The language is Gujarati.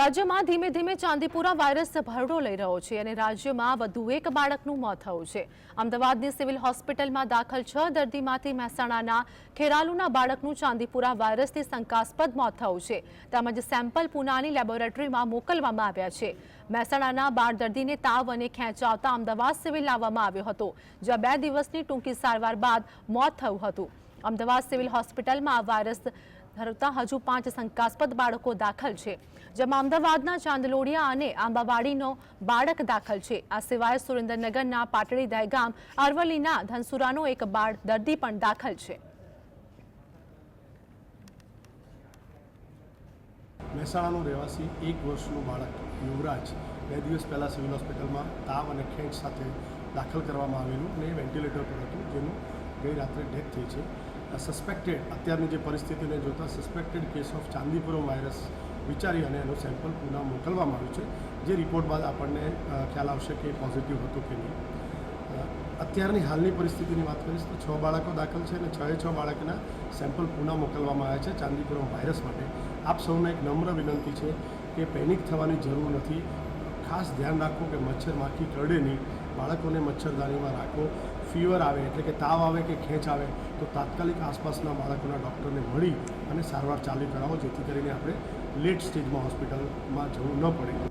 રાજ્યમાં ધીમે ધીમે ચાંદીપુરા વાયરસ ભરડો લઈ રહ્યો છે અને રાજ્યમાં વધુ એક બાળકનું મોત થયું છે। અમદાવાદની સિવિલ હોસ્પિટલમાં દાખલ 6 દર્દીમાંથી મહેસાણાના ખેરાલુના બાળકનું ચાંદીપુરા વાયરસથી શંકાસ્પદ મોત થયું છે તેમજ સેમ્પલ પૂનાની લેબોરેટરીમાં મોકલવામાં આવ્યા છે। મહેસાણાના 12 દર્દીને તાવ અને ખેંચ આવતા અમદાવાદ સિવિલ લાવવામાં આવ્યો હતો, જ્યાં 2 દિવસની ટૂંકી સારવાર બાદ મોત થયું હતું। અમદાવાદ સિવિલ હોસ્પિટલમાં આ વાયરસ ધરાવતા હજુ 5 શંકાસ્પદ બાળકો દાખલ છે, જેમાં અમદાવાદના ચાંદલોડિયા અને આંબાવાડીનો બાળક દાખલ છે। આ સિવાય સુરેન્દ્રનગરના પાટડી દહેગામ, અરવલ્લીના ધનસુરાનો એક બાળ દર્દી પણ દાખલ છે। મહેસાણાનું રહેવાસી 1 વર્ષનું બાળક યુવરાજ 2 દિવસ પહેલાં સિવિલ હોસ્પિટલમાં તાવ અને ખેંચ સાથે દાખલ કરવામાં આવેલું અને વેન્ટિલેટર પર હતું, જેનું ગઈ રાત્રે ડેથ થઈ છે। સસ્પેક્ટેડ અત્યારની જે પરિસ્થિતિને જોતા suspected case of Chandipuram virus વિચારી અને એનું સેમ્પલ પુના મોકલવામાં આવ્યું છે, જે રિપોર્ટ બાદ આપણને ખ્યાલ આવશે કે પોઝિટિવ હતું કે નહીં। અત્યારની હાલની પરિસ્થિતિની વાત કરીશ તો 6 બાળકો દાખલ છે અને 6 બાળકના સેમ્પલ પુના મોકલવામાં આવ્યા છે ચાંદીપુરમ વાયરસ માટે। આપ સૌને એક નમ્ર વિનંતી છે કે પેનિક થવાની જરૂર નથી। ખાસ ધ્યાન રાખો કે મચ્છર માખી કરડે નહીં, બાળકોને મચ્છરદાનીમાં રાખો। ફીવર આવે એટલે કે તાવ આવે કે ખેંચ આવે તો તાત્કાલિક આસપાસના બાળકોના ડૉક્ટરને મળી અને સારવાર ચાલુ કરાવો, જેથી કરીને આપણે લેટ સ્ટેજમાં હોસ્પિટલમાં જવું ન પડે।